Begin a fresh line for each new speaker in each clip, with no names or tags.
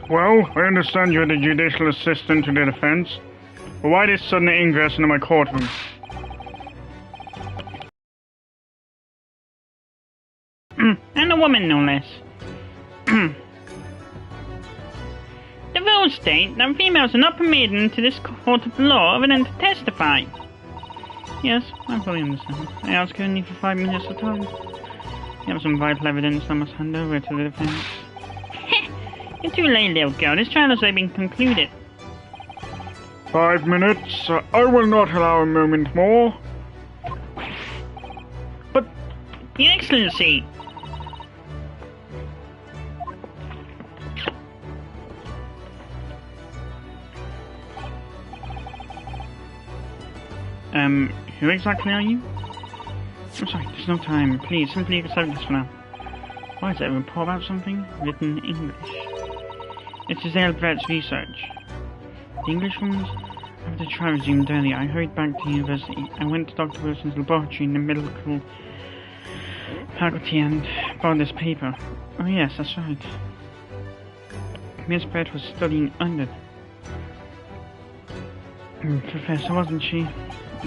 Well, I understand you're the judicial assistant to the defense, but why this sudden ingress into my courtroom?
And a woman, no less. The rules state that females are not permitted into this court of law other than to testify. Yes, I fully understand. I ask you only for 5 minutes of time. You have some vital evidence I must hand over to the defense. You're too late, little girl. This trial has already been concluded.
5 minutes? I will not allow a moment more.
But, Your Excellency... Who exactly are you? I'm sorry, there's no time. Please, simply accept this for now. Why is it a report about something? Written in English. It is Albrecht's research. The Englishwoman's... After the trial resumed earlier, I hurried back to university. I went to Dr. Wilson's laboratory in the medical faculty and found this paper. Oh yes, that's right. Miss Brett was studying under... Professor, wasn't she?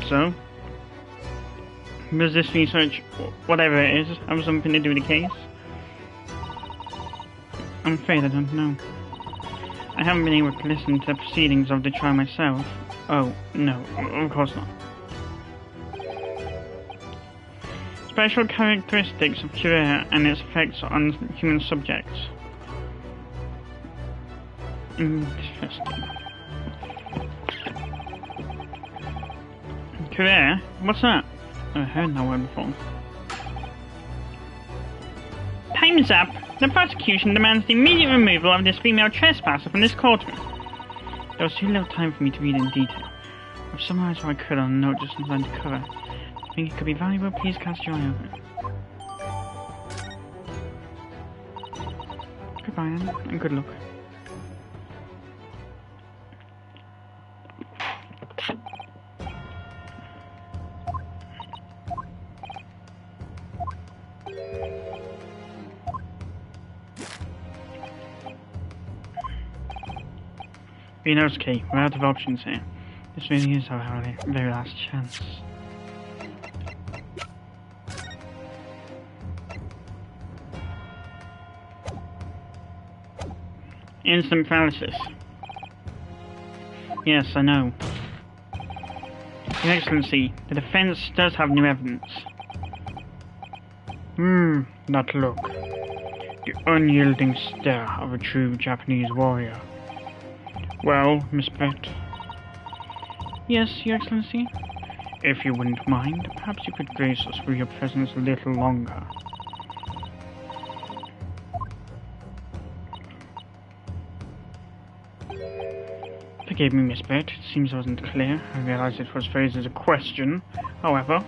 So? Does this research, whatever it is, have something to do with the case? I'm afraid I don't know. I haven't been able to listen to the proceedings of the trial myself. Oh, no, of course not. Special characteristics of Cuirae and its effects on human subjects. Interesting. Cuirae? What's that? I've heard that word before. Time is up. The prosecution demands the immediate removal of this female trespasser from this courtroom. There was too little time for me to read in detail. I've summarized what I could on a note just in time to cover. If you think it could be valuable, please cast your eye over it. Goodbye, Anne, and good luck. Vinovsky, we're out of options here. This really is our very last chance. Instant paralysis. Yes, I know. Your Excellency, the defense does have new evidence. That look. The unyielding stare of a true Japanese warrior. Well, Miss Brett? Yes, Your Excellency? If you wouldn't mind, perhaps you could grace us with your presence a little longer. Forgive me, Miss Brett. It seems I wasn't clear. I realize it was phrased as a question. However...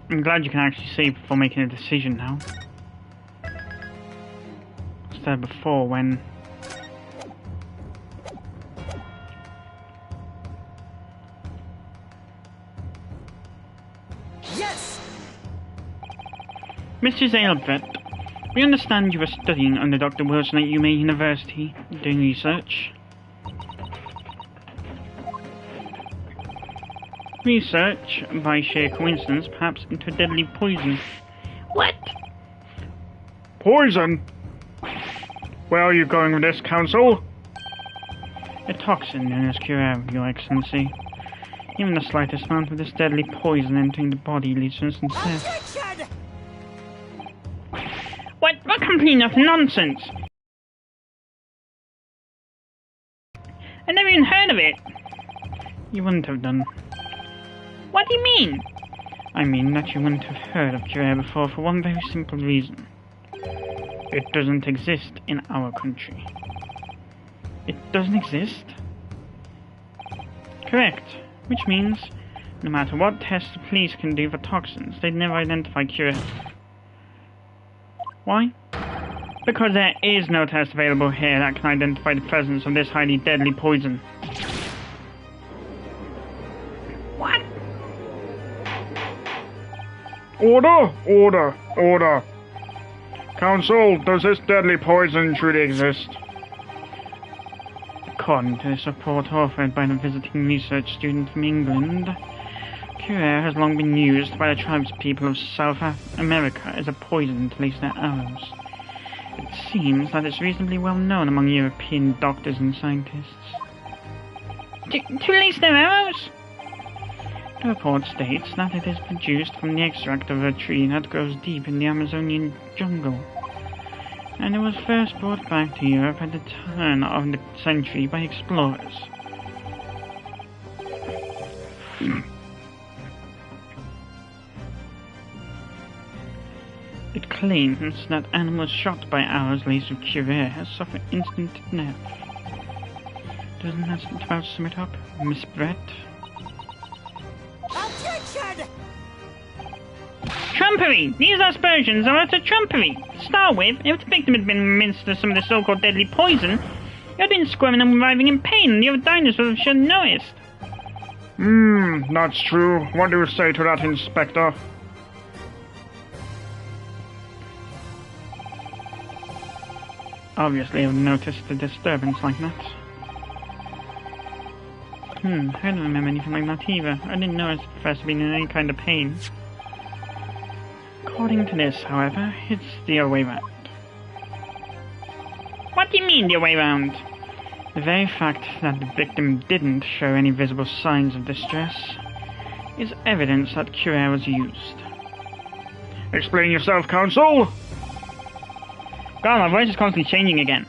I'm glad you can actually see before making a decision now. Instead of before when...
Yes!
Mr. Zalebvet, we understand you were studying under Dr. Wilson at UMA University, doing research. Research, by sheer coincidence, perhaps into deadly poison. What?
Poison? Where are you going with this, Counsel?
A toxin known as Cuirae, Your Excellency. Even the slightest amount of this deadly poison entering the body leads to instant death. What complete enough nonsense! I never even heard of it! You wouldn't have done. What do you mean? I mean that you wouldn't have heard of Cuirae before for one very simple reason. It doesn't exist in our country. It doesn't exist? Correct. Which means, no matter what tests the police can do for toxins, they'd never identify Cuirae. Why? Because there is no test available here that can identify the presence of this highly deadly poison. What?
Order! Order! Order! Council, does this deadly poison truly exist?
According to this report offered by the visiting research student from England, Cuirae has long been used by the tribespeople of South America as a poison to lace their arrows. It seems that it's reasonably well known among European doctors and scientists.
To lace their arrows?
The report states that it is produced from the extract of a tree that grows deep in the Amazonian jungle, and it was first brought back to Europe at the turn of the century by explorers. It claims that animals shot by arrows laced with Cuirae suffer instant death. Doesn't that about sum it up, Miss Brett?
Objection!
Trumpery! These aspersions are utter trumpery! To start with, if the victim had been administered to some of the so-called deadly poison, it would have been squirming and writhing in pain, and the other diners would have noticed.
That's true. What do you say to that, Inspector?
Obviously, I've noticed a disturbance like that. I don't remember anything like that either. I didn't notice the professor being in any kind of pain. According to this, however, it's the other way round.
What do you mean the other way round?
The very fact that the victim didn't show any visible signs of distress is evidence that Cuirae was used.
Explain yourself, Counsel!
God, my voice is constantly changing again.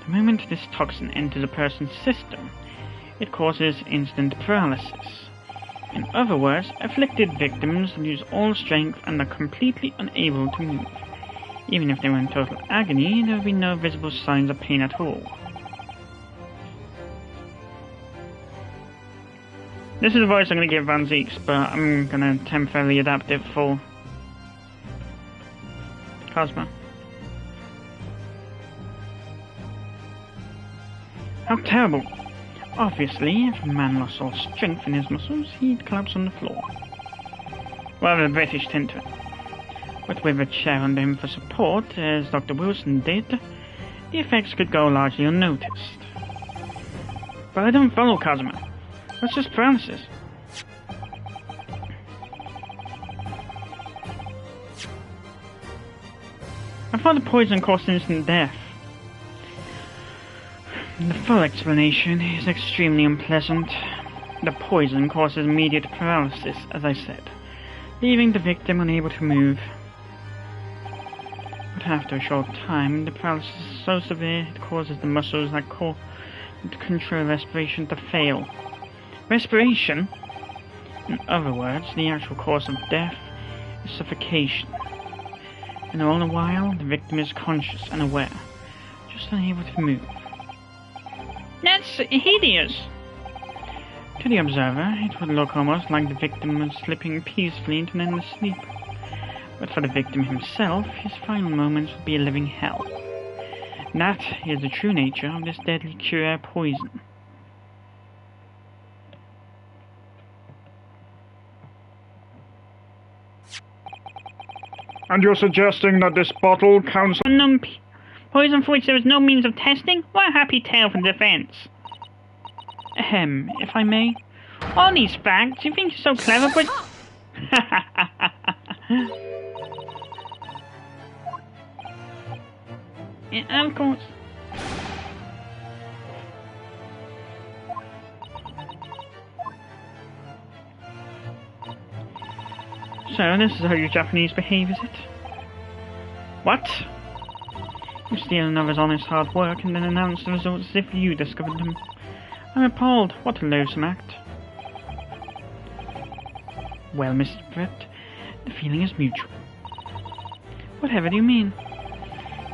The moment this toxin enters a person's system, it causes instant paralysis. In other words, afflicted victims lose all strength and are completely unable to move. Even if they were in total agony, there will be no visible signs of pain at all. This is the voice I'm going to give Van Zeeks, but I'm going to temporarily adapt it for Cosmo. How terrible! Obviously, if a man lost all strength in his muscles, he'd collapse on the floor. Rather a British tint to it. But with a chair under him for support, as Dr. Wilson did, the effects could go largely unnoticed. But I don't follow, Cosmo. That's just paralysis. I thought the poison caused instant death. The full explanation is extremely unpleasant. The poison causes immediate paralysis, as I said, leaving the victim unable to move. But after a short time, the paralysis is so severe it causes the muscles that control respiration to fail. Respiration? In other words, the actual cause of death is suffocation. And all the while, the victim is conscious and aware, just unable to move.
That's hideous.
To the observer, it would look almost like the victim was slipping peacefully into an endless sleep. But for the victim himself, his final moments would be a living hell. That is the true nature of this deadly Cuirae poison.
And you're suggesting that this bottle counts...
Unknown poison for which there was no means of testing? What a happy tale for the defense.
If I may.
All these facts, you think you're so clever, but... Yeah, of course.
So, this is how you Japanese behave, is it? What? You steal another's honest hard work and then announce the results as if you discovered them. I'm appalled. What a loathsome act. Well, Mr. Brett, the feeling is mutual. Whatever do you mean?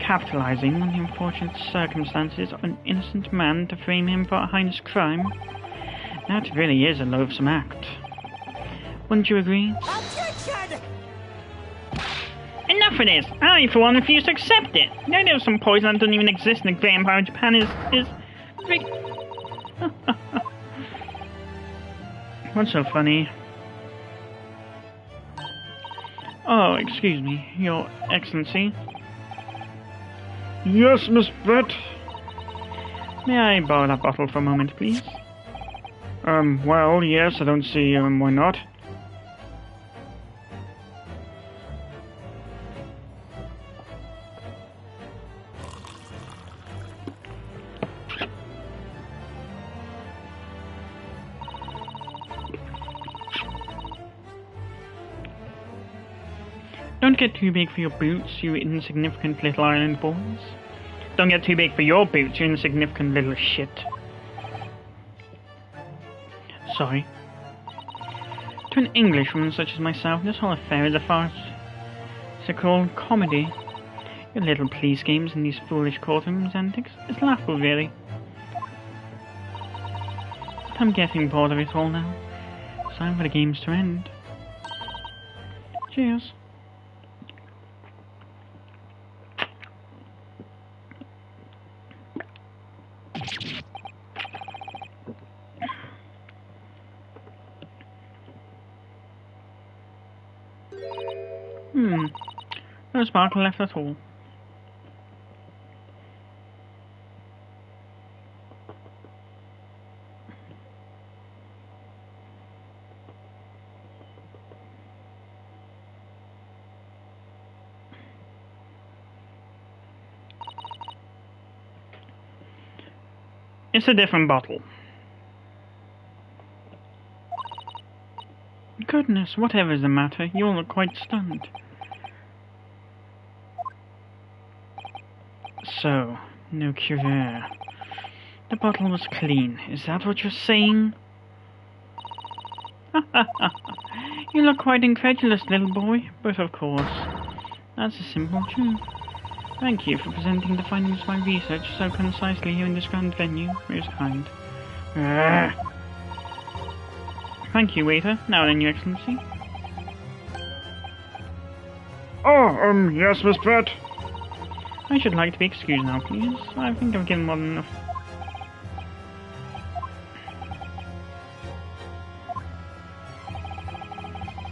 Capitalizing on the unfortunate circumstances of an innocent man to frame him for a heinous crime? That really is a loathsome act. Wouldn't you agree?
Objection! Enough of this! I, for one, refuse to accept it! The idea of some poison that doesn't even exist in the Great Empire of Japan is...
What's so funny? Oh, excuse me, Your Excellency.
Yes, Miss Brett?
May I borrow that bottle for a moment, please?
Well, yes, I don't see, why not?
Don't get too big for your boots, you insignificant little island boys. Don't get too big for your boots, you insignificant little shit. Sorry. To an Englishwoman such as myself, this whole affair is a farce. It's a called comedy. Your little police games and these foolish courtrooms antics, it's laughable really. But I'm getting bored of it all now. It's time for the games to end. Cheers. No sparkle left at all. It's a different bottle. Goodness, whatever is the matter? You all look quite stunned. So, no cure. The bottle was clean. Is that what you're saying? You look quite incredulous, little boy. But of course, that's a simple truth. Thank you for presenting the findings of my research so concisely here in this grand venue. Most kind. Thank you, waiter. Now then, Your Excellency.
Oh, yes, Miss Brett?
I should like to be excused now, please. I think I've given more than enough.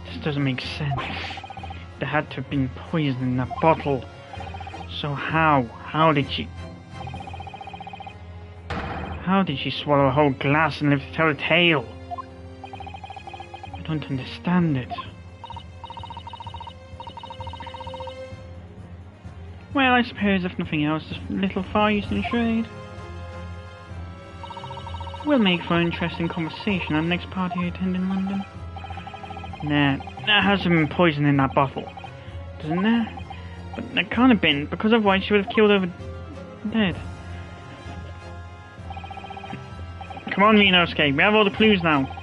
This doesn't make sense. There had to have been poison in that bottle. So how? How did she swallow a whole glass and live to tell a tale? I don't understand it. Well, I suppose if nothing else, this little Far Eastern charade will make for an interesting conversation at the next party I attend in London. Nah, there has been poison in that bottle, doesn't there? But there can't have been, because otherwise she would have killed over dead. Come on, Ryunosuke, we have all the clues now.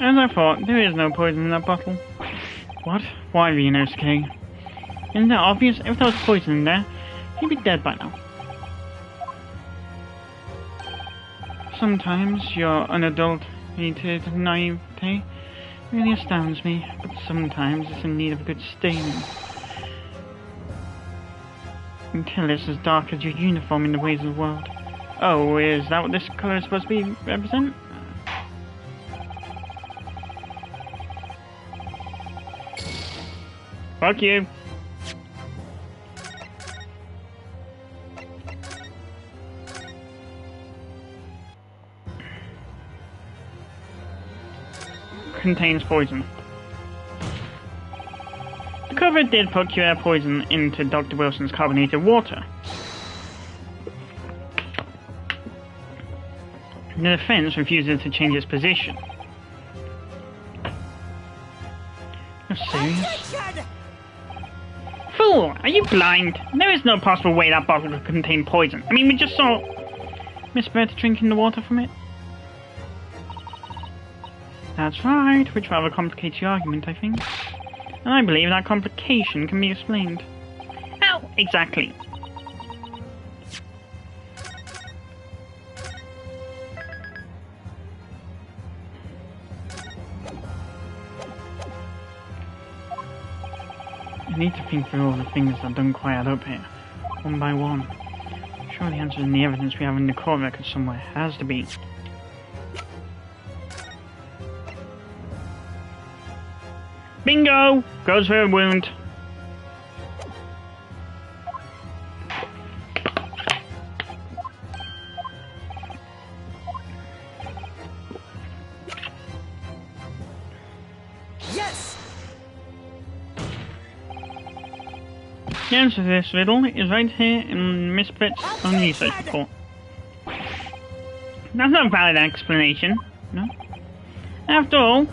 As I thought, there is no poison in that bottle. What? Why, Ryunosuke? Isn't that obvious? If there was poison in there, he'd be dead by now. Sometimes your unadulterated naivete really astounds me, but sometimes it's in need of a good staining. Until it's as dark as your uniform in the ways of the world. Oh, is that what this colour is supposed to represent? Fuck you. Contains poison. The cover did put QR poison into Dr. Wilson's carbonated water. The defense refuses to change its position. You're serious? Fool! Are you blind? There is no possible way that bottle could contain poison. I mean, we just saw Miss Brett drinking the water from it. That's right, which rather complicates the argument, I think. And I believe that complication can be explained. How exactly? I need to think through all the things that don't quite add up here, one by one. Sure, the answer's in the evidence we have in the court record somewhere. Has to be. Bingo! Goes for a wound.
Yes!
The answer to this riddle is right here in Miss Brett's own research report. That's not a valid explanation, no? After all,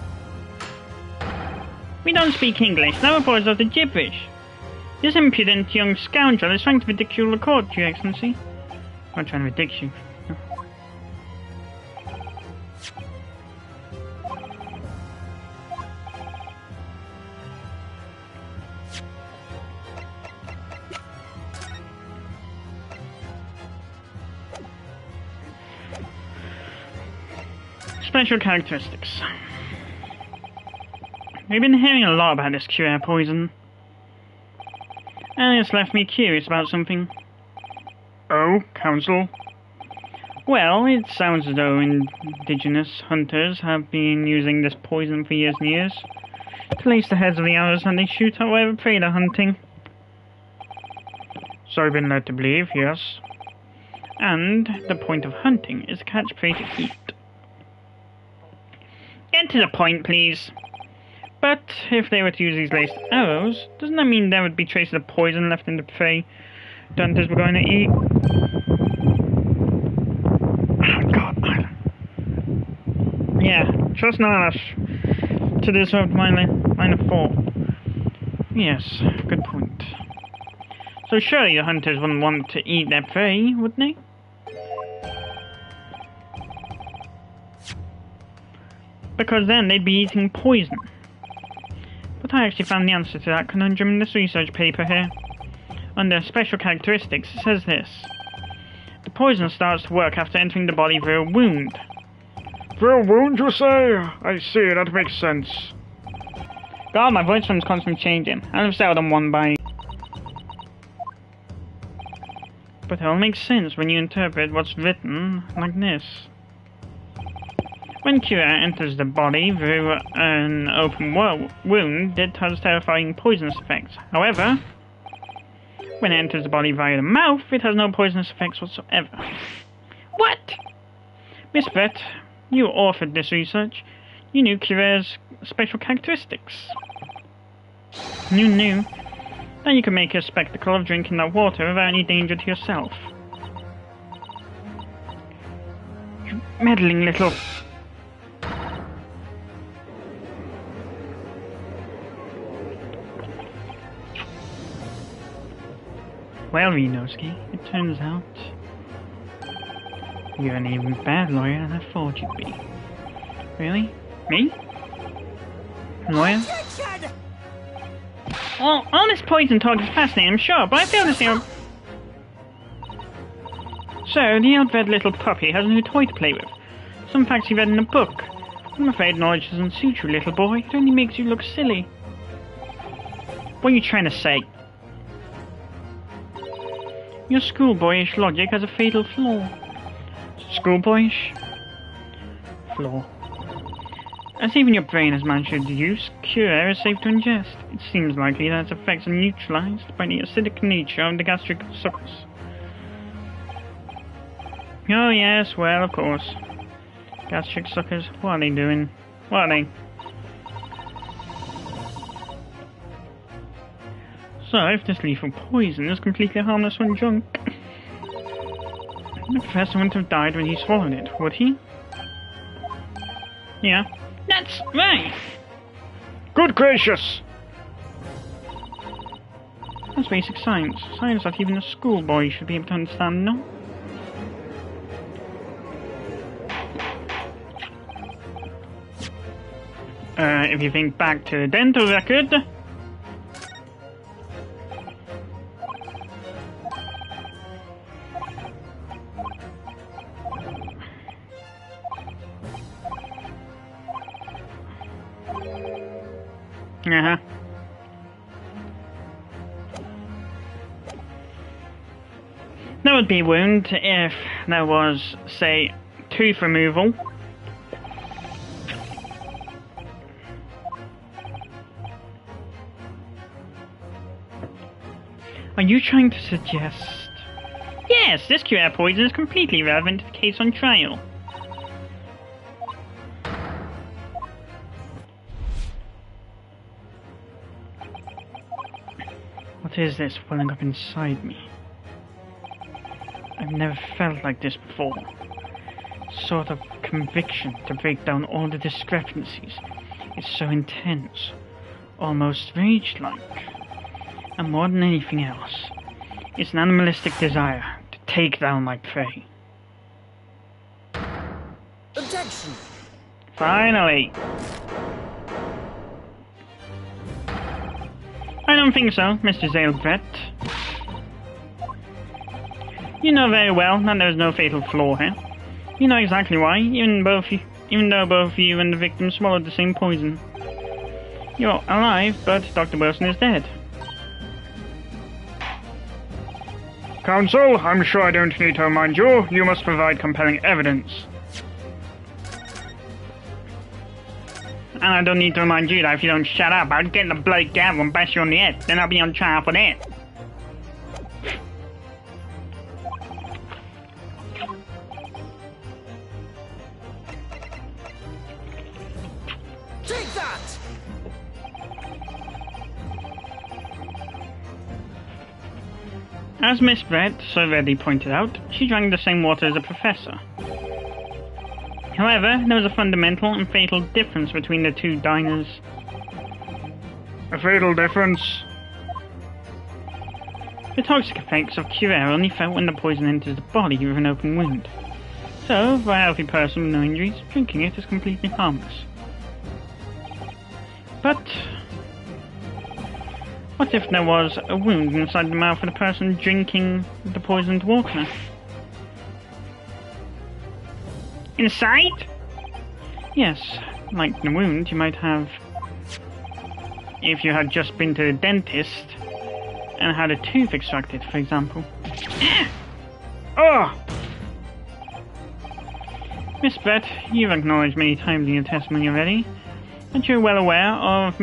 we don't speak English. That report is utter gibberish. This impudent young scoundrel is trying to ridicule the court, Your Excellency. I'm trying to ridicule you. No. Special characteristics. We've been hearing a lot about this cure poison, and it's left me curious about something.
Oh, Counsel?
Well, it sounds as though indigenous hunters have been using this poison for years and years to lace the heads of the arrows that they shoot at whatever prey they're hunting.
So I've been led to believe, yes.
And the point of hunting is to catch prey to eat. Get to the point, please. But if they were to use these laced arrows, doesn't that mean there would be traces of poison left in the prey the hunters were going to eat?
God,
Yeah, trust Nalash to disrupt my line of thought. Yes, good point. So surely the hunters wouldn't want to eat their prey, would they? Because then they'd be eating poison. But I actually found the answer to that conundrum in this research paper here. Under special characteristics, it says this. The poison starts to work after entering the body through a wound.
Through a wound, you say? I see, that makes sense.
God, my voice is constantly changing. I've seldom one by... But it all makes sense when you interpret what's written like this. When Kira enters the body through an open wound, it has terrifying poisonous effects. However, when it enters the body via the mouth, it has no poisonous effects whatsoever. What? Miss Brett, you authored this research. You knew Kira's special characteristics. You knew that you could make a spectacle of drinking that water without any danger to yourself. You meddling little... Well, Renoski, it turns out you're an even bad lawyer than I thought you'd be. Really? Me? Lawyer? Well, all this poison talk is fascinating, I'm sure, but I fail to see how... So, the ill-bred little puppy has a new toy to play with. Some facts he read in a book. I'm afraid knowledge doesn't suit you, little boy. It only makes you look silly. What are you trying to say? Your schoolboyish logic has a fatal flaw. Schoolboyish? Flaw. As even your brain has managed to deduce, cure is safe to ingest. It seems likely that its effects are neutralized by the acidic nature of the gastric suckers. Oh yes, well of course. Gastric suckers, what are they doing? What are they? So, if this lethal poison is completely harmless when drunk, the professor wouldn't have died when he swallowed it, would he? Yeah. That's right!
Good gracious!
That's basic science. Science that even a schoolboy should be able to understand, no? If you think back to the dental record... Uh-huh. That would be a wound if there was, say, tooth removal. Are you trying to suggest... Yes, this QR poison is completely relevant to the case on trial. What is this welling up inside me? I've never felt like this before. Sort of conviction to break down all the discrepancies. It's so intense, almost rage-like. And more than anything else, it's an animalistic desire to take down my prey.
Objection!
Finally! I don't think so, Mr. Zailbret. You know very well that there's no fatal flaw here. You know exactly why, even though both you and the victim swallowed the same poison. You're alive, but Dr. Wilson is dead.
Counsel, I'm sure I don't need to remind you. You must provide compelling evidence.
And I don't need to remind you that if you don't shut up, I'll get the bloody gavel and bash you on the head. Then I'll be on trial for that.
Take that!
As Miss Brett so readily pointed out, she drank the same water as a professor. However, there was a fundamental and fatal difference between the two diners.
A fatal difference?
The toxic effects of Curare only felt when the poison enters the body with an open wound. So, for a healthy person with no injuries, drinking it is completely harmless. But... what if there was a wound inside the mouth of the person drinking the poisoned water? Inside? Yes, like the wound you might have if you had just been to the dentist and had a tooth extracted, for example.
Ah!
Miss Brett, you've acknowledged many times in your testimony already that you're well aware of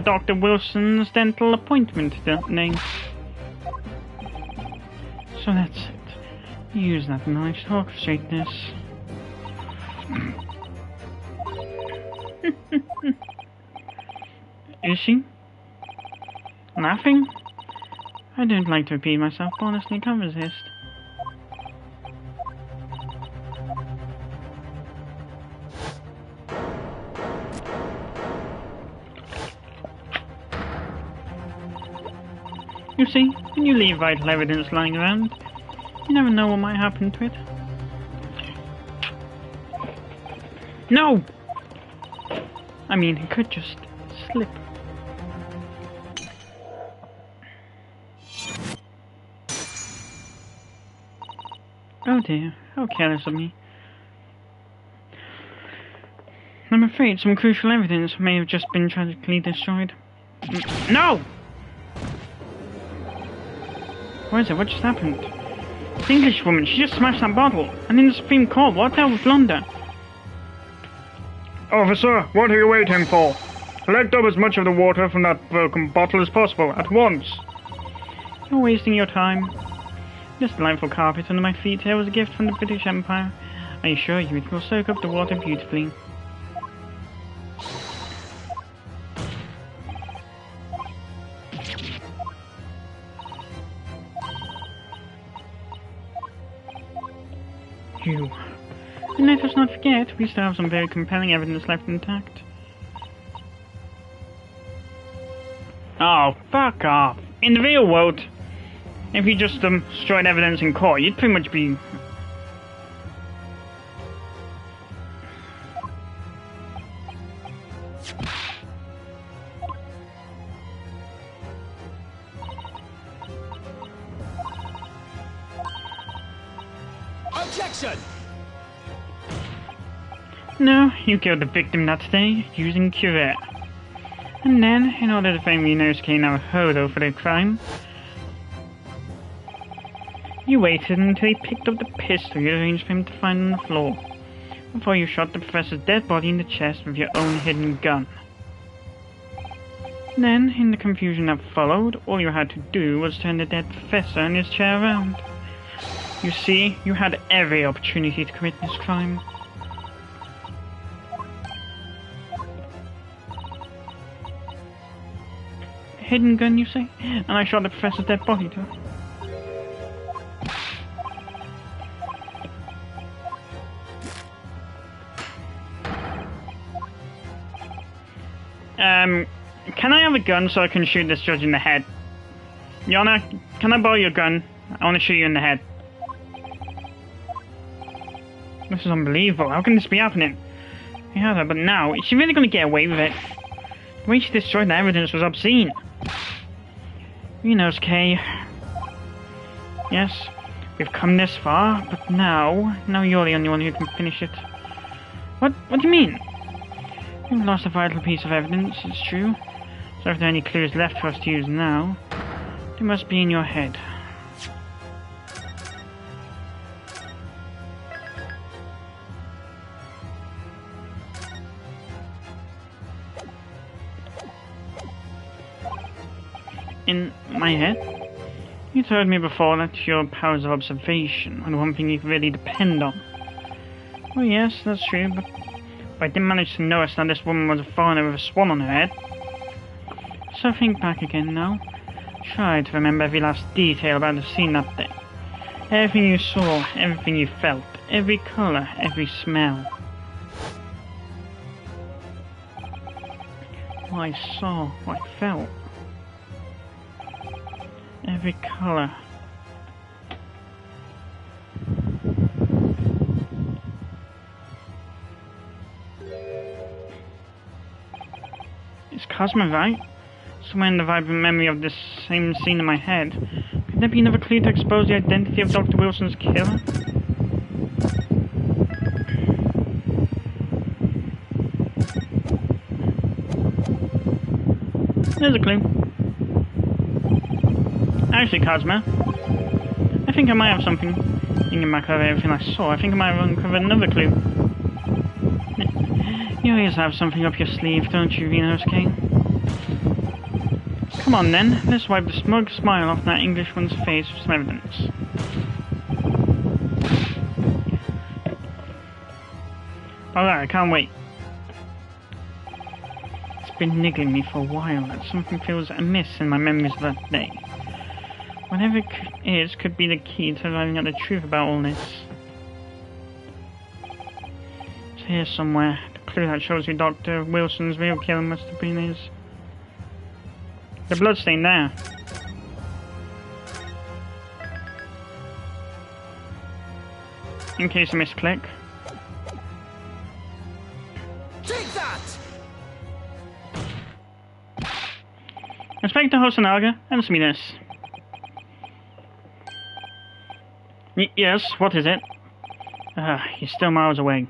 Dr. Wilson's dental appointment name. So that's it. Use that knowledge to orchestrate this. Is she? Laughing? I don't like to repeat myself, but honestly can't resist. You see, when you leave vital evidence lying around, you never know what might happen to it. No! I mean, it could just slip. Oh dear, how careless of me. I'm afraid some crucial evidence may have just been tragically destroyed. No! What is it? What just happened? The English woman, she just smashed that bottle. And in the Supreme Court, what the hell was blunder?
Officer, what are you waiting for? Collect up as much of the water from that broken bottle as possible, at once.
You're wasting your time. This delightful carpet under my feet here was a gift from the British Empire. I assure you it will soak up the water beautifully. You. And let us not forget, we still have some very compelling evidence left intact. Oh, fuck off. In the real world, if you just destroyed evidence in court, you'd pretty much be...
Objection!
No, you killed the victim that day using Curette. And then, in order to defend Inosuke Naruhodo for the crime, you waited until he picked up the pistol you arranged for him to find on the floor, before you shot the professor's dead body in the chest with your own hidden gun. Then, in the confusion that followed, all you had to do was turn the dead professor and his chair around. You see, you had every opportunity to commit this crime. Hidden gun, you say? And I shot the professor's dead body too. Can I have a gun so I can shoot this judge in the head? Yana, can I borrow your gun? I want to shoot you in the head. This is unbelievable. How can this be happening? Yeah, but now, is she really going to get away with it? The way she destroyed the evidence was obscene. Inosuke. Yes, we've come this far, but now you're the only one who can finish it. What do you mean? We've lost a vital piece of evidence, it's true. So if there are any clues left for us to use now, they must be in your head. In my head? You told me before that your powers of observation are the one thing you can really depend on. Well, yes, that's true, but I didn't manage to notice that this woman was a foreigner with a swan on her head. So think back again now. Try to remember every last detail about the scene that day. Everything you saw, everything you felt, every colour, every smell. What I saw, what I felt. Every colour. Is Cosmo right? Somewhere in the vibrant memory of this same scene in my head. Could there be another clue to expose the identity of Dr. Wilson's killer? There's a clue. Actually, Cosmo, I think I might have something. Thinking back over everything I saw, I think I might have uncovered another clue. You always have something up your sleeve, don't you, Inosuke? Come on then, let's wipe the smug smile off that Englishman's face with some evidence. Alright, I can't wait. It's been niggling me for a while that something feels amiss in my memories of that day. Whatever it is could be the key to finding out the truth about all this. It's here somewhere. The clue that shows you Dr. Wilson's real killer must have been his. The bloodstain there. In case I misclick.
Take that!
Inspector Hosonaga, answer me this. Yes, what is it? He's still miles away.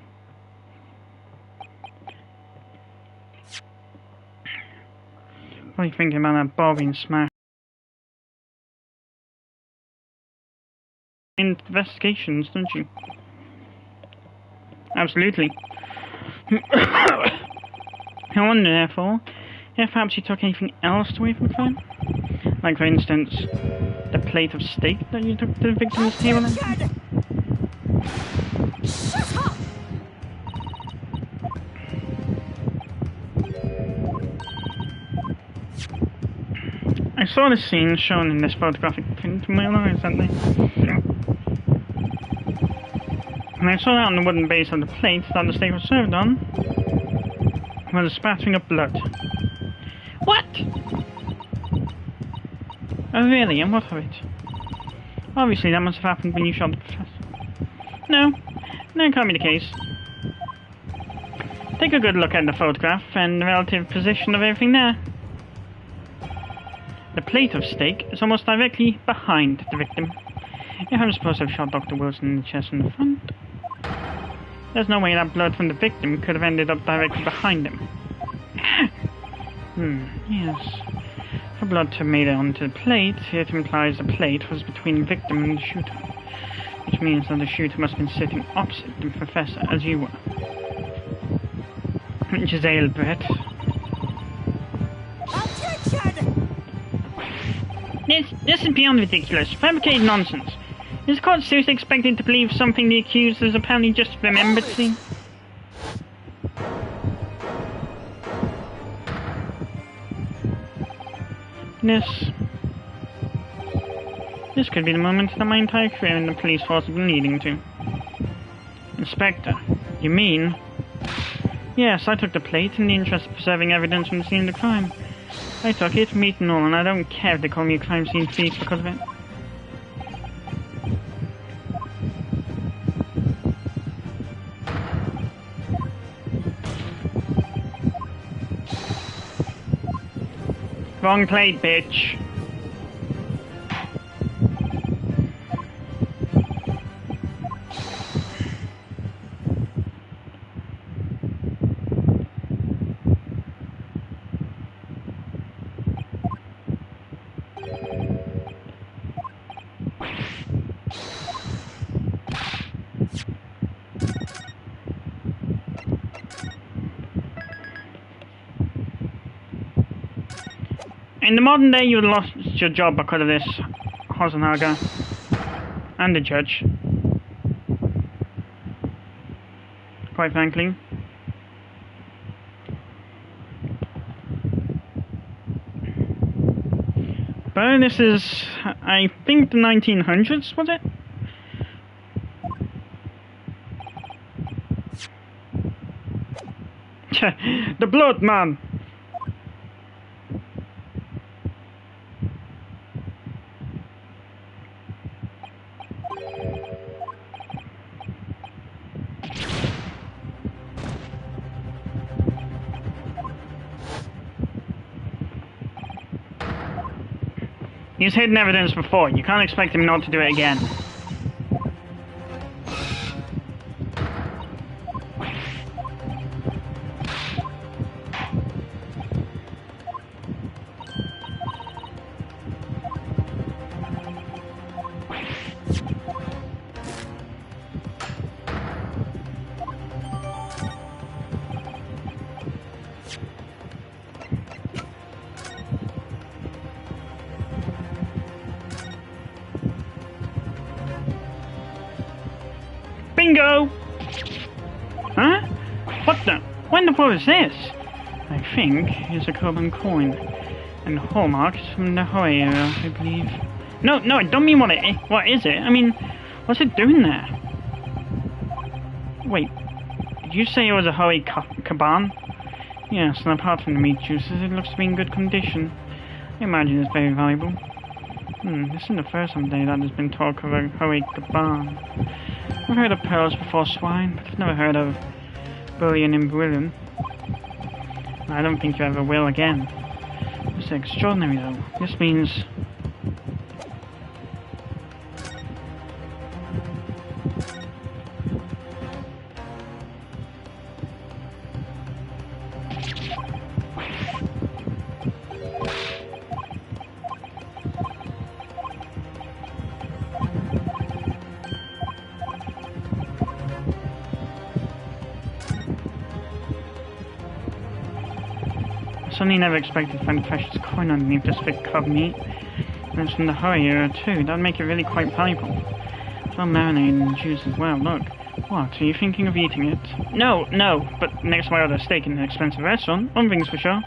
What are you thinking about that ball being smashed? Investigations, don't you? Absolutely. I wonder, therefore, if perhaps you took anything else away from the crime? Like, for instance, the plate of steak that you took to the victim's table?
Shut up!
I saw the scene shown in this photographic print in my eyes that day. And I saw that on the wooden base of the plate that the steak was served on was a spattering of blood. What? Oh really, and what of it? Obviously that must have happened when you shot the professor. No, it can't be the case. Take a good look at the photograph and the relative position of everything there. The plate of steak is almost directly behind the victim. If I'm supposed to have shot Dr. Wilson in the chest from the front, there's no way that blood from the victim could have ended up directly behind him. Yes. For blood to have made it onto the plate, it implies the plate was between the victim and the shooter, which means that the shooter must have been sitting opposite the professor, as you were. Giselle Brett. This is beyond ridiculous. Fabricated nonsense. Is the court seriously expected to believe something the accused has apparently just remembered seeing? This could be the moment that my entire career in the police force has been leading to. Inspector, you mean? Yes, I took the plate in the interest of preserving evidence from the scene of the crime. I took it, meat and all, and I don't care if they call me a crime scene thief because of it. Wrong plate, bitch. In the modern day, you would have lost your job because of this, Hosenhager. And the judge. Quite frankly. But this is, I think, the 1900s, was it? The blood, man! He's hidden evidence before. You can't expect him not to do it again. Bingo! Huh? What the? When the fuck is this? I think it's a Coban coin. And hallmarks from the Hoey era, I believe. No, I don't mean what is it? I mean, what's it doing there? Wait, did you say it was a Hoey Caban? Yes, and apart from the meat juices, it looks to be in good condition. I imagine it's very valuable. This isn't the first day that there's been talk of a Hoey Caban. I've heard of pearls before swine, but I've never heard of bullion in Beryllium. I don't think you ever will again. It's extraordinary though. This means... Suddenly never expected to find a precious coin underneath this thick cub meat. And it's from the Hoey era too. That'd make it really quite valuable. It's well marinated in juice as well. Look. What, are you thinking of eating it? No, but next to my other steak in an expensive restaurant, one thing's for sure.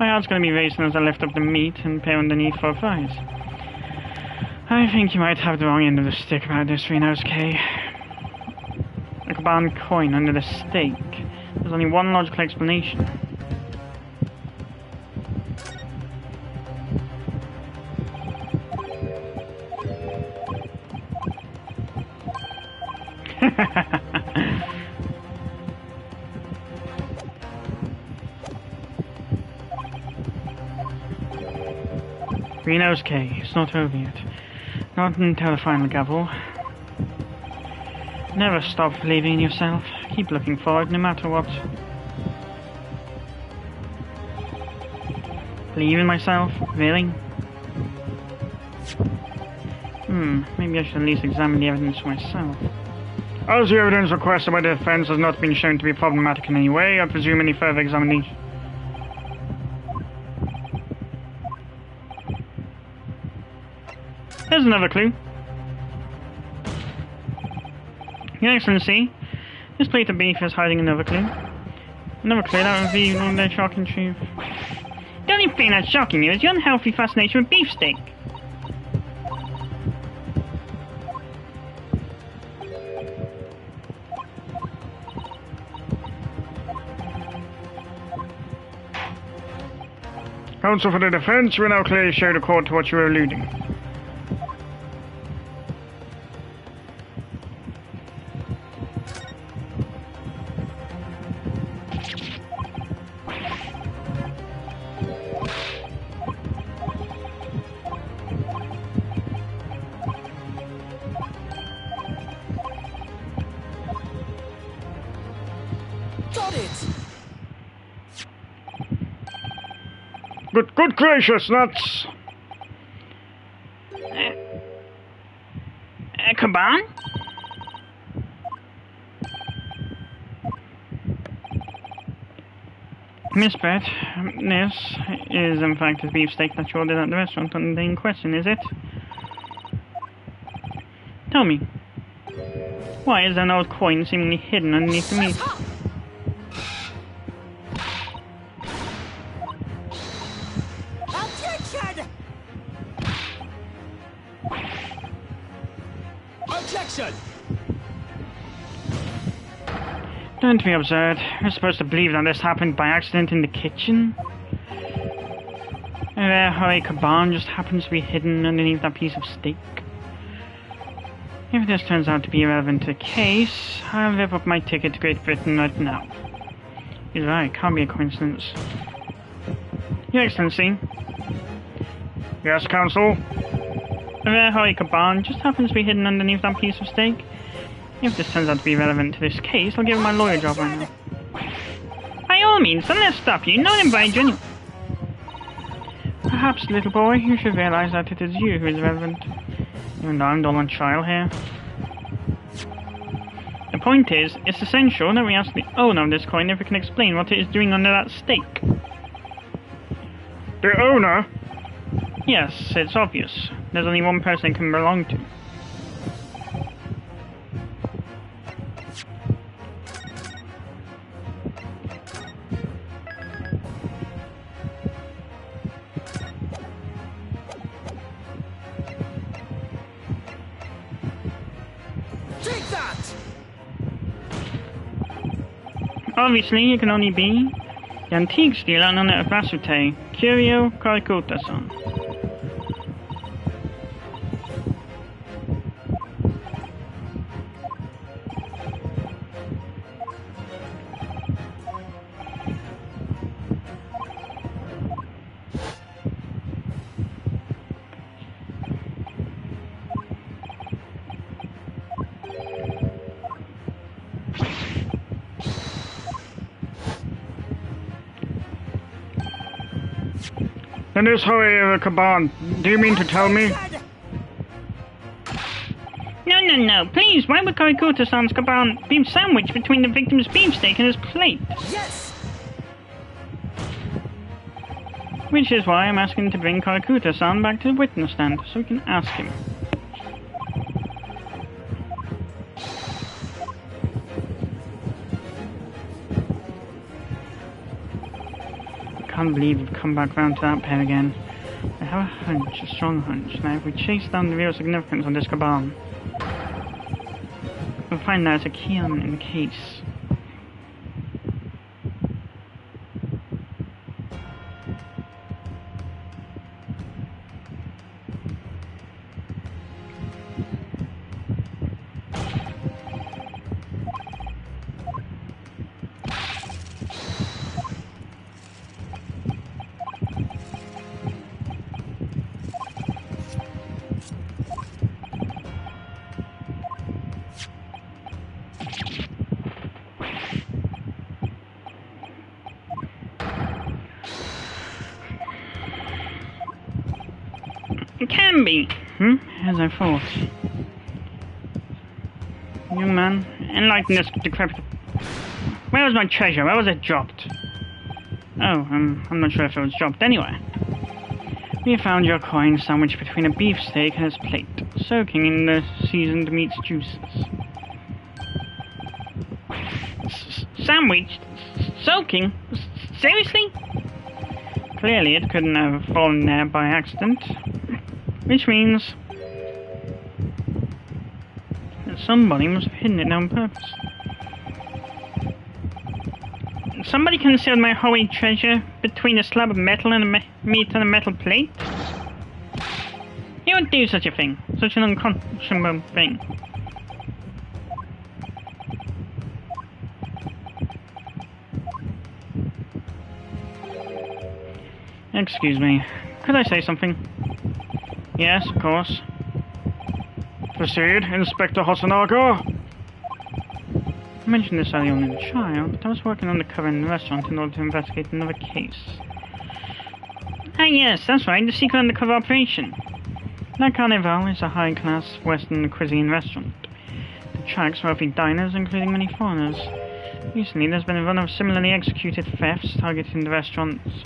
My heart's gonna be racing as I lift up the meat and pay underneath for fries. I think you might have the wrong end of the stick about this, Renosuke. A Caban coin under the steak. There's only one logical explanation. Renosuke, it's not over yet. Not until the final gavel. Never stop believing in yourself. Keep looking forward no matter what. Believe in myself? Really? Maybe I should at least examine the evidence for myself.
As the evidence requested by the defense has not been shown to be problematic in any way, I presume any further examination.
There's another clue. Your Excellency, this plate of beef is hiding another clue. Another clue that would be one of the shocking truth. The only thing that's shocking you is your unhealthy fascination with beefsteak.
Counsel for the defense will now clearly show the court to what you are alluding.
Got it!
Good gracious, that's...
Kaban? Miss Brett, this is in fact the beefsteak that you ordered at the restaurant on the day in question, is it? Tell me, why is there an old coin seemingly hidden underneath the meat?
Objection! Objection!
Don't be absurd. We're supposed to believe that this happened by accident in the kitchen. There, Harry Kaban just happens to be hidden underneath that piece of steak. If this turns out to be irrelevant to the case, I'll live up my ticket to Great Britain right now. He's right, can't be a coincidence. Your Excellency.
Yes, counsel?
There, Harry Kaban just happens to be hidden underneath that piece of steak. If this turns out to be relevant to this case, I'll give him my lawyer job right now. By all means, don't let us stop you. Not invite genuine. Perhaps, little boy, you should realize that it is you who is relevant. Even though I'm the on trial here. The point is, it's essential that we ask the owner of this coin if it can explain what it is doing under that steak.
The owner?
Yes, it's obvious. There's only one person it can belong to.
Take that!
Obviously, it can only be the antique dealer known as Vasute, Curio Karikuta-san.
And this Harry Kaban, do you mean to tell me?
No, please, why would Karikuta-san's Kaban be sandwiched between the victim's beefsteak and his plate?
Yes!
Which is why I'm asking to bring Karikuta-san back to the witness stand, so we can ask him. I can't believe we've come back round to that pair again. I have a hunch, a strong hunch, that if we chase down the real significance of this Kaban, we'll find there's a key element in the case.
It can be.
As I thought. Young man, enlighten this decrepit... Where was my treasure? Where was it dropped? Oh, I'm not sure if it was dropped anywhere. We found your coin sandwiched between a beefsteak and its plate, soaking in the seasoned meat's juices.
Sandwiched? Soaking? Seriously?
Clearly it couldn't have fallen there by accident. Which means that somebody must have hidden it on purpose.
Somebody concealed my holy treasure between a slab of metal and meat on a metal plate? You would do such a thing. Such an unconscionable thing.
Excuse me. Could I say something? Yes, of course. Proceed, Inspector Hosonaga. I mentioned this earlier on in the trial, but I was working undercover in the restaurant in order to investigate another case.
Ah yes, that's right, the secret undercover operation.
La Carnival is a high-class Western cuisine restaurant. It attracts wealthy diners, including many foreigners. Recently, there's been a run of similarly executed thefts targeting the restaurant's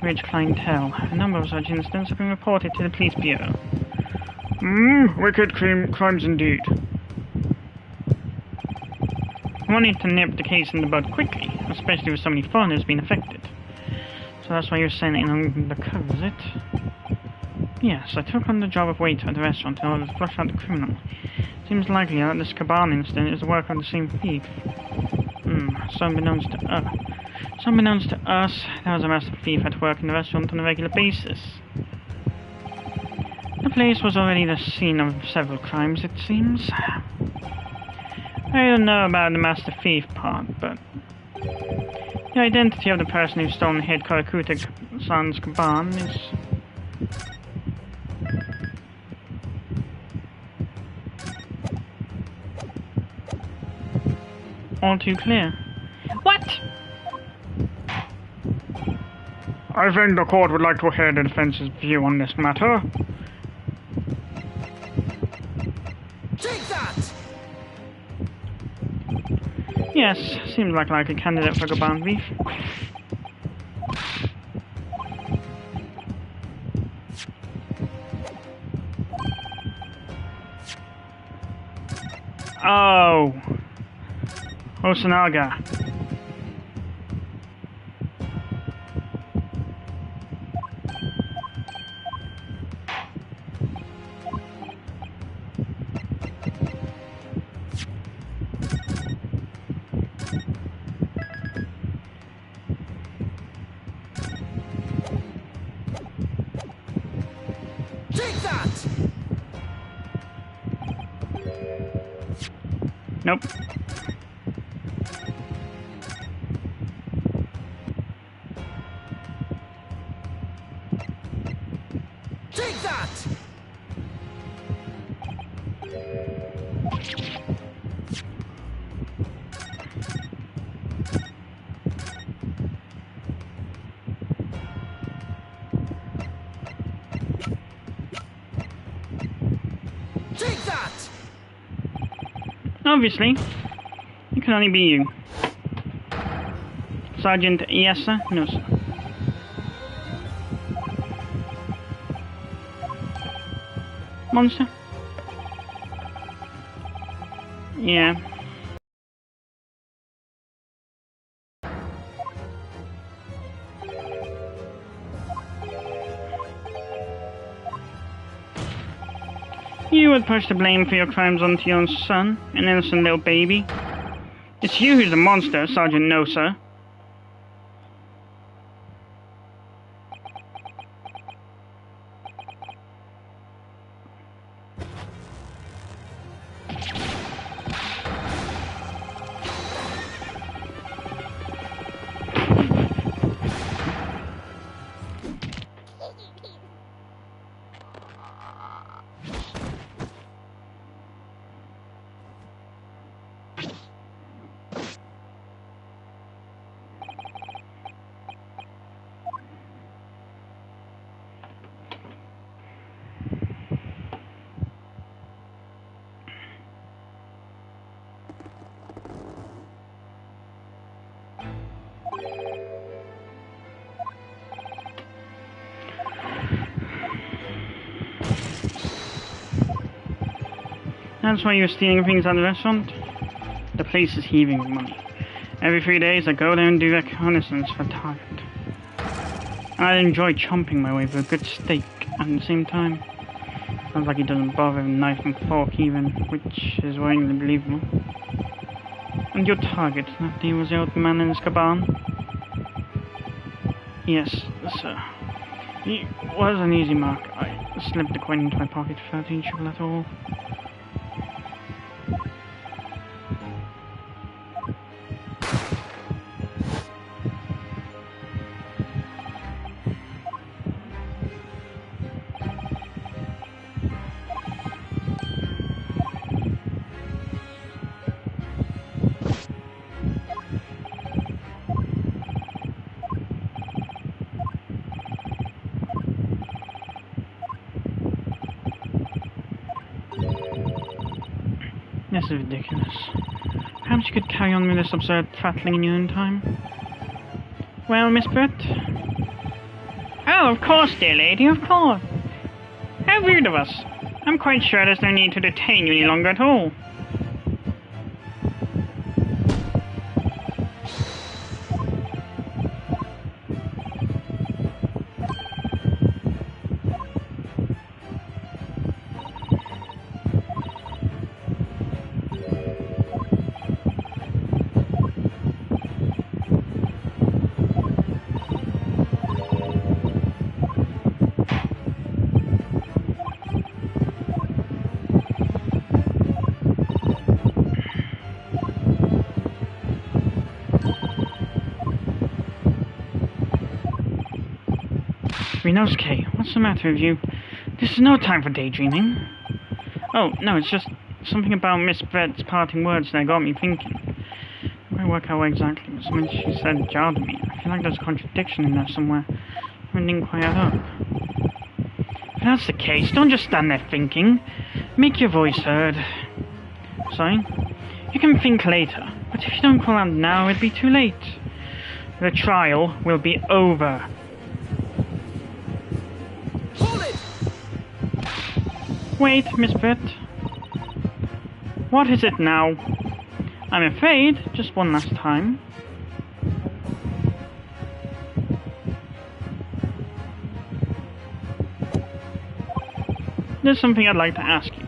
rich clientele. A number of such incidents have been reported to the police bureau. Wicked crimes indeed. I wanted to nip the case in the bud quickly, especially with so many foreigners being affected. So that's why you're sending undercover, is it? Yes, I took on the job of waiter at the restaurant in order to flush out the criminal. Seems likely that this Caban incident is the work of the same thief. So unbeknownst to us, there was a master thief at work in the restaurant on a regular basis. The place was already the scene of several crimes, it seems. I don't know about the master thief part, but the identity of the person who stole and hid Korakuta-san's Caban is... all too clear.
What?
I think the court would like to hear the defense's view on this matter.
Take that!
Yes, seems like a candidate for Caban beef. Oh! Hosonaga.
Take that!
Nope.
Take that! Take that!
Obviously, it can only be you. Sergeant, yes sir? No sir. Monster? Yeah. You would push the blame for your crimes onto your son, an innocent little baby. It's you who's the monster, Sergeant No, sir. That's why you're stealing things at the restaurant? The place is heaving with money. Every 3 days I go there and do reconnaissance for target. And I enjoy chomping my way through a good steak at the same time. Sounds like he doesn't bother with knife and fork even, which is worryingly believable. And your target, that he was the old man in his caban? Yes, sir. He was an easy mark. I slipped the coin into my pocket without any trouble at all. This is ridiculous. Perhaps you could carry on with this absurd prattling in your own time? Well, Miss Brett?
Oh, of course, dear lady, of course. How rude of us. I'm quite sure there's no need to detain you any longer at all.
Ryunosuke, what's the matter with you? This is no time for daydreaming. Oh, no, it's just something about Miss Brett's parting words that got me thinking. I work out what exactly, but something she said jarred me. I feel like there's a contradiction in there somewhere. I didn't quite add up. If that's the case, don't just stand there thinking. Make your voice heard. Sorry? You can think later, but if you don't call out now, it'd be too late. The trial will be over.
Hold it!
Wait, Miss Brett. What is it now? I'm afraid, just one last time. There's something I'd like to ask you.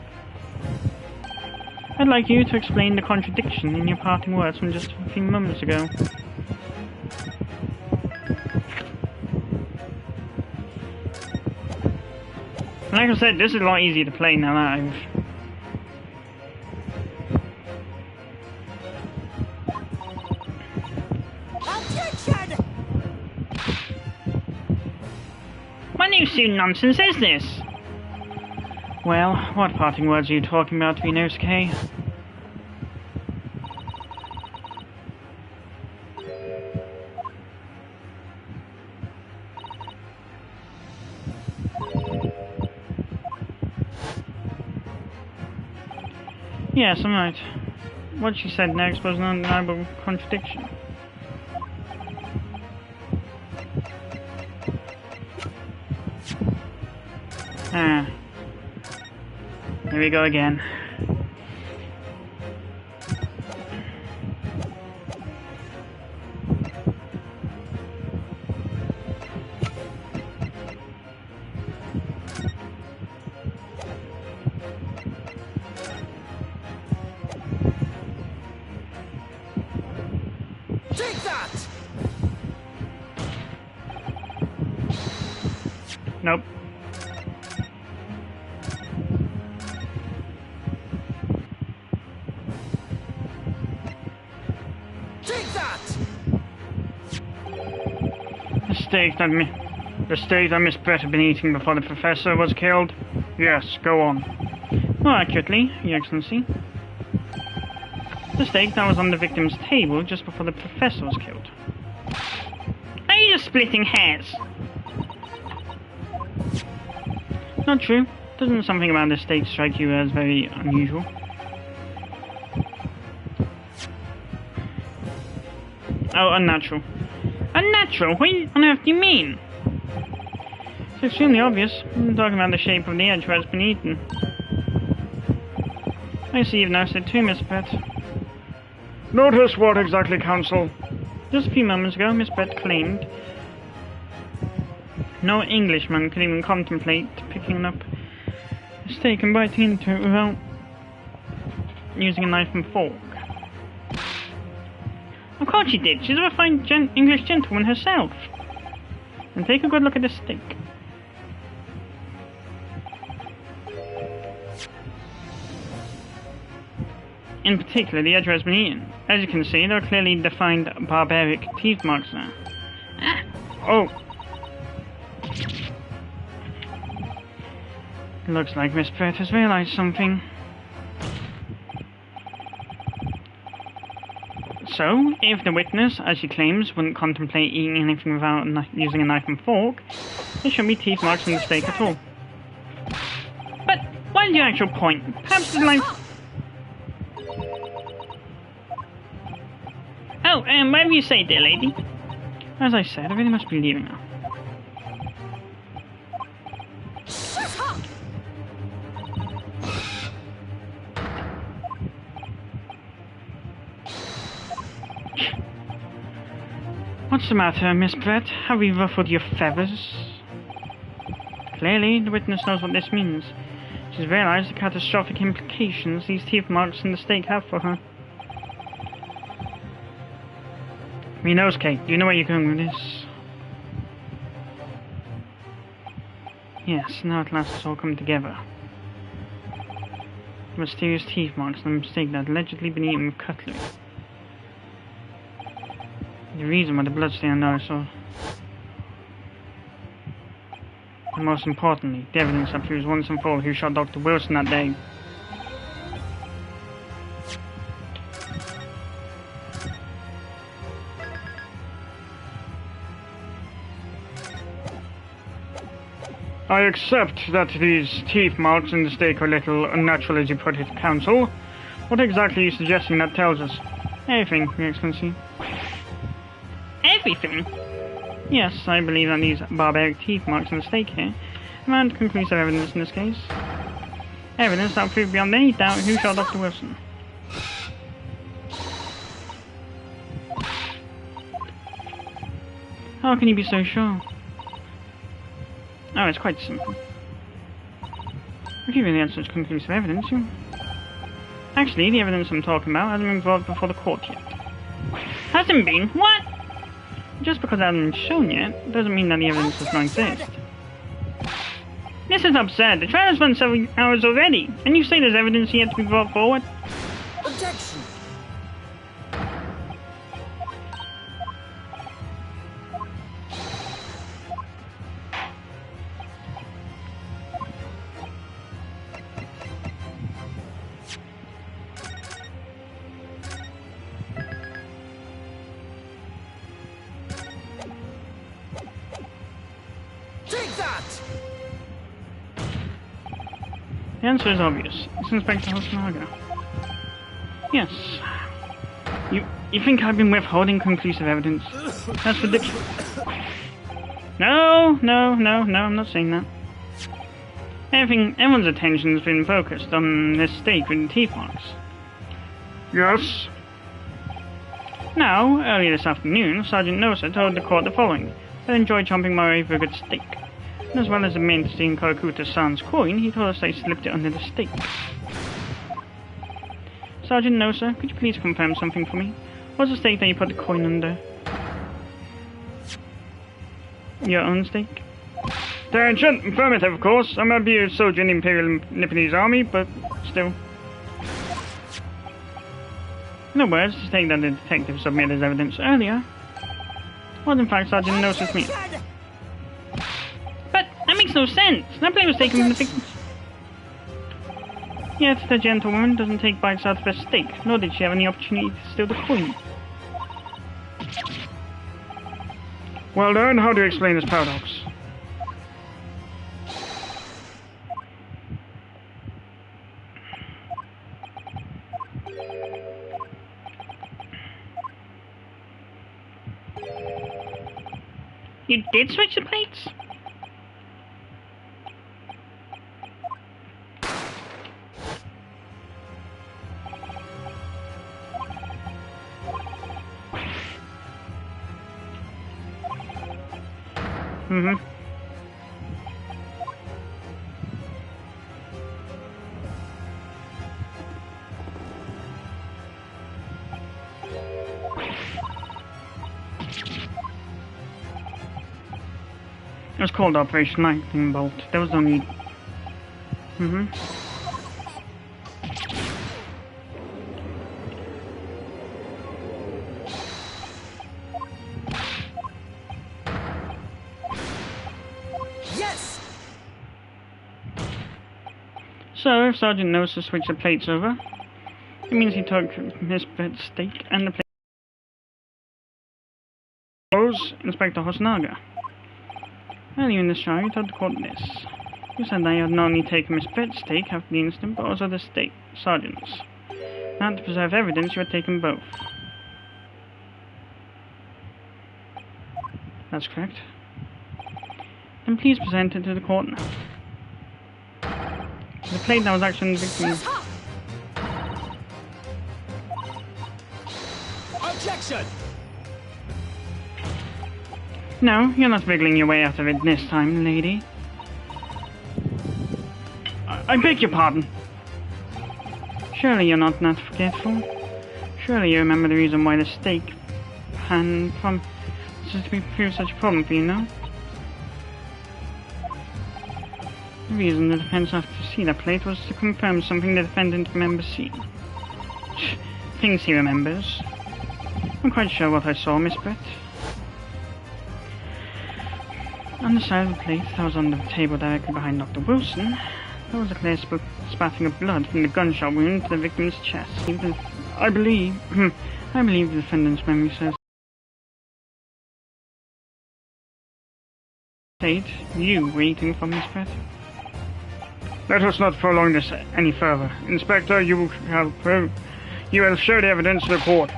I'd like you to explain the contradiction in your parting words from just a few moments ago. Like I said, this is a lot easier to play now that I've...
Attention!
What new student nonsense is this?
Well, what parting words are you talking about, Ryunosuke? Yes, I'm right. What she said next was an undeniable contradiction. Ah. Here we go again.
Take that!
Nope.
Take that!
The steak that Miss Brett had been eating before the professor was killed? Yes, go on. More accurately, Your Excellency. The steak that was on the victim's table just before the professor was killed.
Are you just splitting hairs?
Not true. Doesn't something about this steak strike you as very unusual? Oh, unnatural.
Unnatural? What on earth do you mean?
It's extremely obvious. I'm talking about the shape of the edge where it's been eaten. I see you've noticed it too, Miss Brett.
Notice what exactly, Counsel?
Just a few moments ago, Miss Brett claimed no Englishman could even contemplate picking up a steak and biting into it without using a knife and fork. Of course she did. She's a refined English gentlewoman herself. And take a good look at this steak. In particular, the edge has been eaten. As you can see, there are clearly defined barbaric teeth marks there.
Oh,
Looks like Miss Brett has realized something. So, if the witness, as she claims, wouldn't contemplate eating anything without using a knife and fork, there shouldn't be teeth marks on the steak at all. But what is your actual point? Perhaps the knife... Oh, whatever you say, dear lady. As I said, I really must be leaving now.
Shut up!
What's the matter, Miss Brett? Have we ruffled your feathers? Clearly, the witness knows what this means. She's realized the catastrophic implications these teeth marks in the steak have for her. Me knows, Kate. Do you know where you're going with this? Yes, now at last it's all come together. The mysterious teeth marks on the steak that had allegedly been eaten with cutlery. The reason why the bloodstain on Norrisol. And most importantly, the evidence that proves once and for all who shot Dr. Wilson that day.
I accept that these teeth marks in the steak are a little unnatural, as you put it, Counsel. What exactly are you suggesting that tells us?
Everything, Your Excellency. Everything? Yes, I believe that these barbaric teeth marks on the steak here amount to conclusive evidence in this case. Evidence that will prove beyond any doubt who shot Dr. Wilson. How can you be so sure? Oh, it's quite simple. If you really had such conclusive evidence, you... Actually, the evidence I'm talking about hasn't been brought before the court yet. Hasn't been? What? Just because it hasn't been shown yet, doesn't mean that the evidence does not exist. This is absurd. The trial has run several hours already, and you say there's evidence yet to be brought forward?
Objection! Take that!
The answer is obvious. It's Inspector Hosnaga. Yes. You think I've been withholding conclusive evidence? That's ridiculous. No, I'm not saying that. Everyone's attention's been focused on this steak with the teeth marks.
Yes?
Now, earlier this afternoon, Sergeant Nosa told the court the following. I enjoy chomping my very good steak. And as well as the mint in Karakuta-san's coin, he told us I slipped it under the steak. Sergeant Nosa, could you please confirm something for me? What's the steak that you put the coin under? Your own steak?
Attention! Affirmative, of course. I might be a soldier in the Imperial Nipponese Army, but still.
In other words, the steak that the detective submitted as evidence earlier was in fact Sergeant Nosa's meat. But that makes no sense. That plate was taken from the victim. Yet the gentlewoman doesn't take bites out of her steak, nor did she have any opportunity to steal the coin.
Well then, how do you explain this paradox?
You did switch the plates?
Mm-hmm. It was called Operation Lightning Bolt. There was no need. Mm-hmm.
Yes!
So, if Sergeant knows to switch the plates over, it means he took Miss Brett's stake and the plate. Inspector Hosonaga. Earlier in the show, you told the court this. You said that you had not only taken Miss Brett's stake after the incident, but also the state sergeant's. Now, to preserve evidence, you had taken both. That's correct. Then please present it to the court now. The plate that was actually the victim's.
Objection!
No, you're not wriggling your way out of it this time, lady. I beg your pardon. Surely you're not that forgetful. Surely you remember the reason why the stake pan from just to prove such a problem for you, no? The reason the defense asked to see that plate was to confirm something the defendant remembers seeing. Things he remembers. I'm quite sure what I saw, Miss Brett. On the side of the plate that was on the table directly behind Dr. Wilson, there was a clear spattering of blood from the gunshot wound to the victim's chest. I believe the defendant's memory serves. Plate you were eating from, Miss Brett. Let us not prolong this any further. Inspector, you will show the evidence to the court.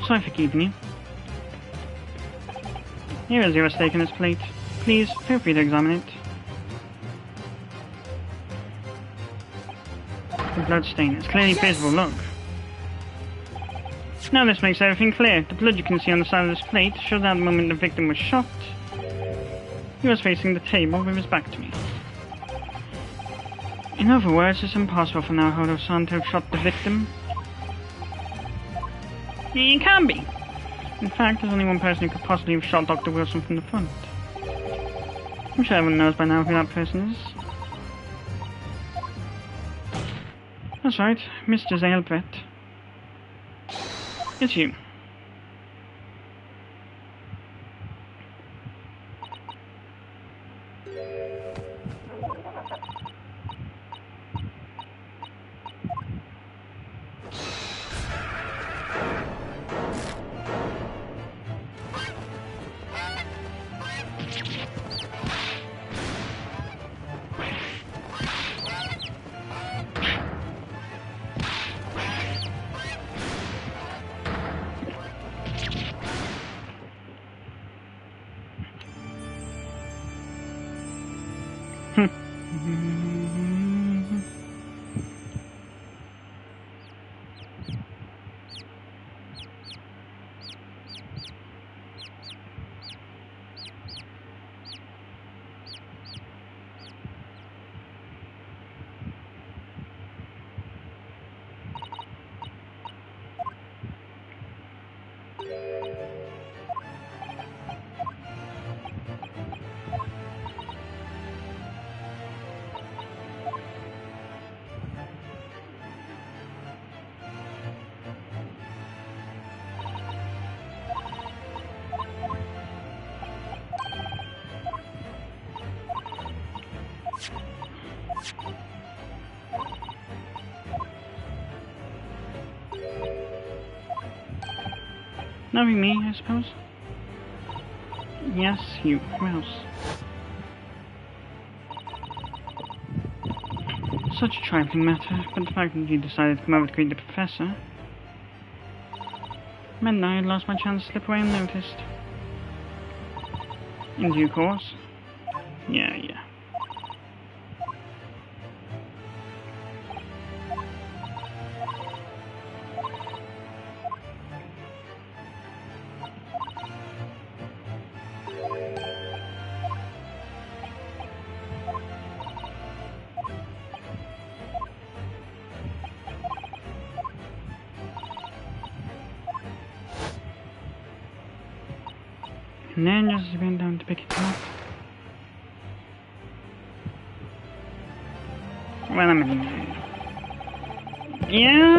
Sorry for keeping you. Here is your stake in this plate. Please, feel free to examine it. The blood stain is clearly visible, look. Now this makes everything clear. The blood you can see on the side of this plate shows that the moment the victim was shot, he was facing the table with his back to me. In other words, it's impossible for Naruto-san to have shot the victim. It can't be. In fact, there's only one person who could possibly have shot Dr. Wilson from the front. I'm sure everyone knows by now who that person is. That's right, Miss Giselle Brett. It's you. Knowing me, I suppose? Yes, you. Who else? Such a trifling matter, but the fact that you decided to come over to greet the professor meant that I had lost my chance to slip away unnoticed. In due course. Yeah. And then just went down to pick it up. Well, I mean... Yeah...